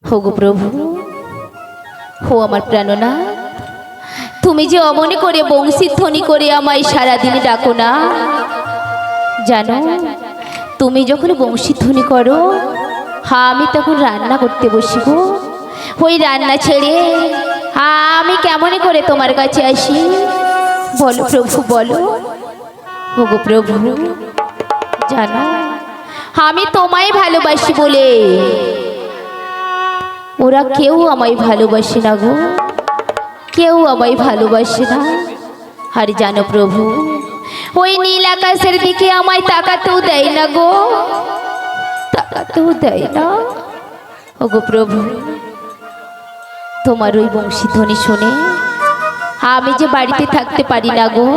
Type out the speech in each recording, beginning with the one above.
Hugo প্রভু, হো আমার প্রাণনা, তুমি যে অমনে করে বংশী ধ্বনি করে আমায় সারাদিন ডাকো না। জানো, তুমি যখন বংশী ধ্বনি করো, আমি তখন রান্না করতে বসিব। ওই রান্না ছেড়ে আমি কেমন করে তোমার কাছে আসি? বলো প্রভু, বলো। ওগো প্রভু, জানো আমি তোমায় ভালোবাসি বলে ওরা কেউ আমায় ভালোবাসে না গো, কেউ আমায় ভালোবাসে না। আর জানো প্রভু, ওই নীল আকাশের দিকে আমায় তাকাতেও দেয় না গো, তাকাতেও দেয় না। ওগো প্রভু, তোমার ওই বংশীধ্বনি শুনে আমি যে বাড়িতে থাকতে পারি না গো,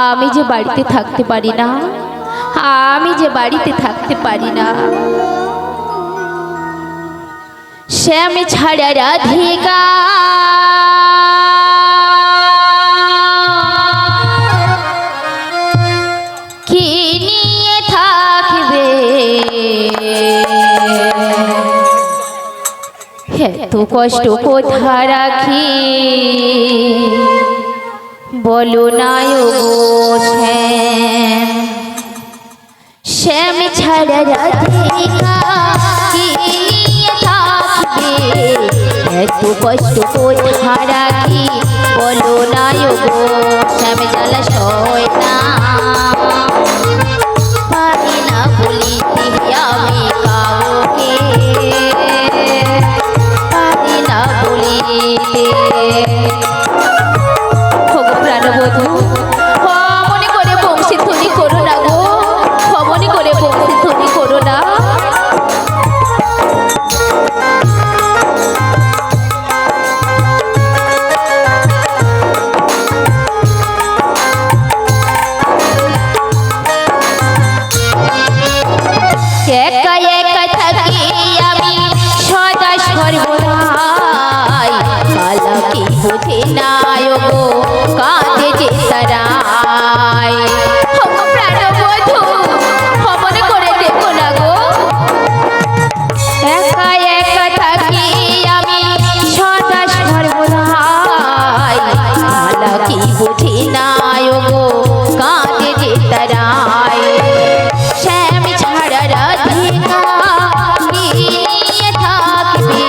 আমি যে বাড়িতে থাকতে পারি না, আমি যে বাড়িতে থাকতে পারি না। শ্যাম ছাড়া রাধিকা কি নিয়ে থাকবে, এত কষ্ট কোথা রাখি বলো না গো শ্যাম। শ্যাম ছাড়া রাধিকা কি নিয়ে থাকবে, এত কষ্ট কোথা রাখি বলো না গো শ্যাম। জ্বালা সয় না, পারি না বলিতে আমি কাউকে, পারি না বলিতে। হোগো প্রাণবধূ, মনে করে বংশী ধ্বনি করো না গো, মনে করে বংশী ধ্বনি করো না। একা একা থাকি আমি সদা সর্বদাই, কালা কি বোঝে না গো কাঁদে যে তারাই। হোগো প্রাণবধূ, মনে করে দেখো না গো, একা একা থাকি আমি সদা সর্বদাই, কালা কি বোঝে না গো কাঁদে যে তারাই। শ্যাম ছাড়া রাধিকা কি নিয়ে থাকবে,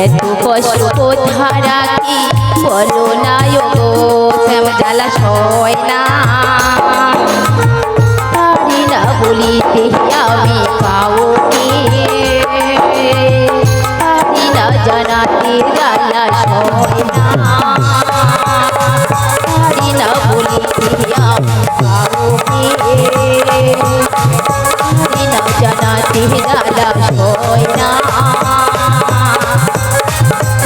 এত কষ্ট কোথা রাখি বলো না গো শ্যাম। জ্বালা সয় না, পারি না বলিতে আমি কাউকে, পারি না জানাতে জ্বালা সয় না, পারি না বলিতে আমি কাউকে, পারি না জানাতে জ্বালা সয় না,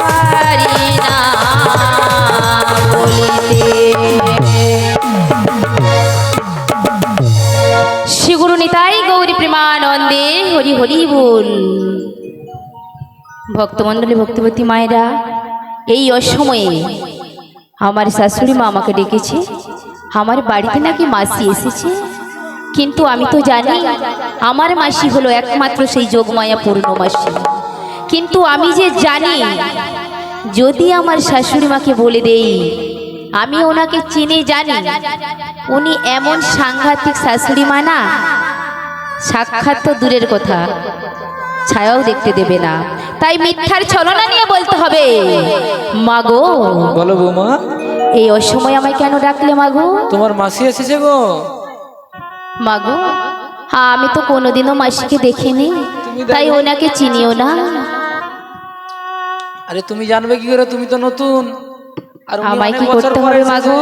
পারি না বলিতে। শ্রী গুরু নিতাই গৌরী প্রেমানন্দে হরি হরি বল। ভক্তমণ্ডলী, ভক্তিবতী মায়েরা, এই অসময়ে আমার শাশুড়ি মা আমাকে ডেকেছে, আমার বাড়িতে নাকি মাসি এসেছে। কিন্তু আমি তো জানি আমার মাসি হলো একমাত্র সেই যোগমায়া পূর্ণমাসী। কিন্তু আমি যে জানি, যদি আমার শাশুড়ি মাকে বলে দেই আমি ওনাকে চিনে জানি, উনি এমন সাংঘাতিক শাশুড়ি মা না, সাক্ষাৎ তো দূরের কথা, ছায়াও দেখতে দেবে না। তাই মিথ্যার ছলনা নিয়ে বলতে হবে, মাগো। বলো বৌমা, এই অসময় আমায় কেন ডাকলে মাগো? তোমার মাসি এসেছে গো। মাগো, আমি তো কোনোদিনও মাসিকে দেখিনি, তাই ওনাকে চিনিও না। আরে তুমি জানবে কি করে, তুমি তো নতুন। আর আমায় কি করতে হবে মাগো?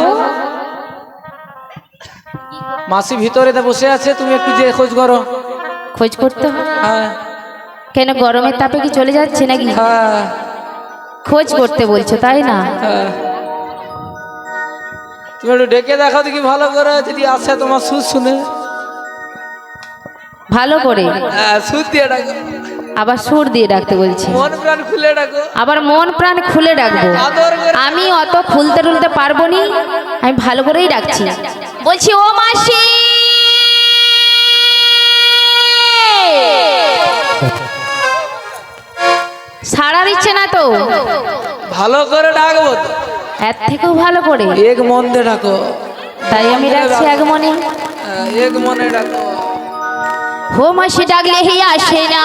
মাসি ভিতরে বসে আছে, তুমি একটু যে খোঁজ করো। খোঁজ করতে হবে? হ্যাঁ। কেন, গরমের তাপে কি চলে যাচ্ছে নাকি? হ্যাঁ খোঁজ করতে বলছো তাই না? হ্যাঁ। তুমি একটু ডেকে দেখাও দেখি ভালো করে, যদি আসে তোমার সুর শুনে। ভালো করে? হ্যাঁ, সুর দিয়ে ডাকো। আবার সুর দিয়ে ডাকতে বলছি? মন প্রাণ খুলে ডাকো। আবার মন প্রাণ খুলে ডাকবো? আমি অত খুলতে টুলতে পারবো নি, আমি ভালো করেই ডাকছি। বলছি, ও মাসি। সাড়া দিচ্ছে না তো। ভালো করে ডাকবো তো। এর থেকেও ভালো করে। এক মন দিয়ে ডাকো। তাই আমি ডাকছি এক মনে। এক মনে ডাকো। হো মাসি ডাকলে হে আসে না,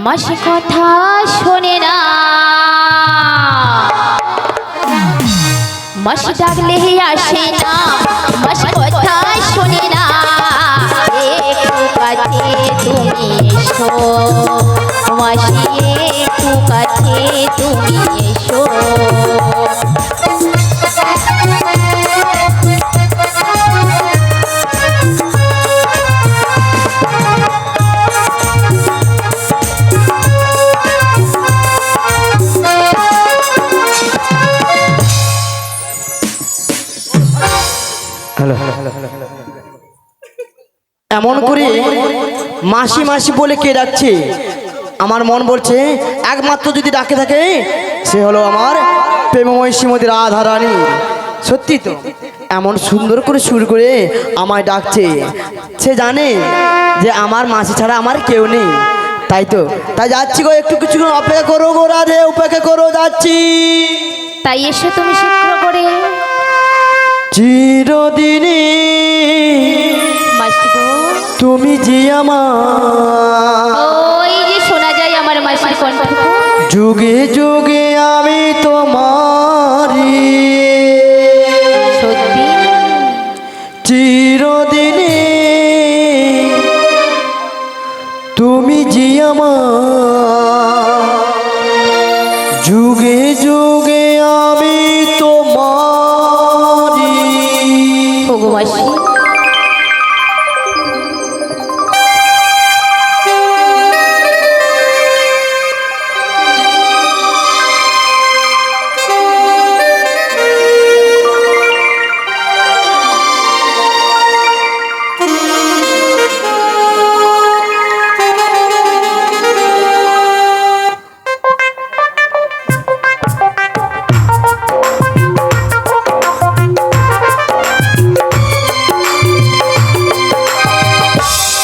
মাসি কথা শোনে না, মাসি ডাকলে হে আসে না, মাসি কথা শোনে না। একটু কাছে তুমি এসো মাসি, একটু কাছে তুমি এসো। এমন করে মাসি মাসি বলে কে ডাকছে? আমার মন বলছে একমাত্র যদি ডাকে থাকে সে হলো আমার প্রেমময় শ্রীমতী রাধারানী। সত্যি তো এমন সুন্দর করে সুর করে আমায় ডাকছে, সে জানে যে আমার মাসি ছাড়া আমার কেউ নেই। তাই তো, তাই যাচ্ছি গো, একটু কিছু অপেক্ষা করো গো রাধে, অপেক্ষা করো, যাচ্ছি। তাই এসো তুমি শীঘ্র করে। চিরদিনে মাসি গো, তুমি যে আমার, ওই যে শোনা যায় আমার মাসির কণ্ঠ। যুগে যুগে আমি তোমারি, সত্যি চিরদিনে তুমি যে আমার, যুগে যুগে আমি তোমারি। ওগো মাসি,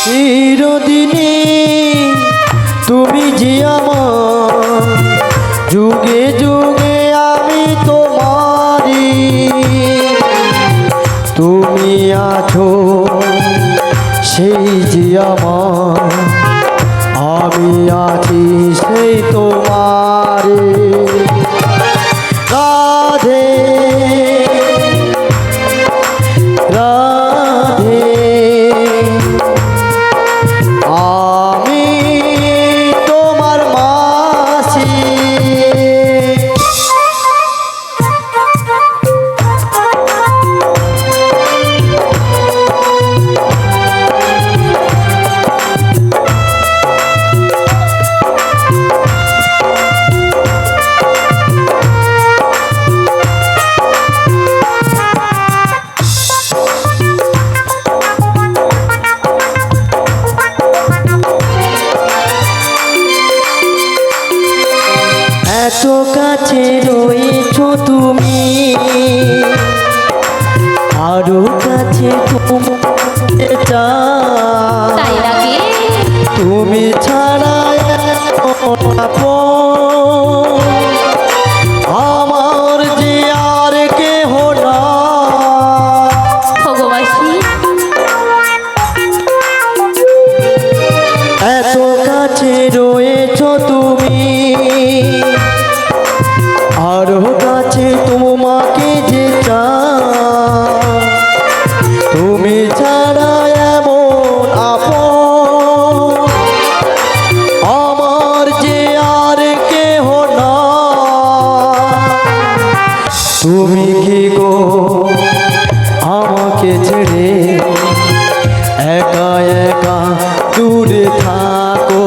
চিরদিনে তুমি যে আমার, যুগে যুগে আমি তোমারি। তুমি আছো সেই যে আমার, আমি আছি সেই তোমারে। রাধে রাধে, আমি তোমার মাসি। এত কাছে রয়েছো তুমি, আরো কাছে তুমি চাই। তাই লাগে তুমি ছাড়া আমার যে আর কেহ না। ওগো মাসি, এত কাছে রয়েছো তুমি, আরো কাছে তোমাকে যে চাই। তুমি ছাড়া এমন আপন আমার যে আর কেহ না। তুমি কি গো আমাকে ছেড়ে একা একা দূরে থাকো?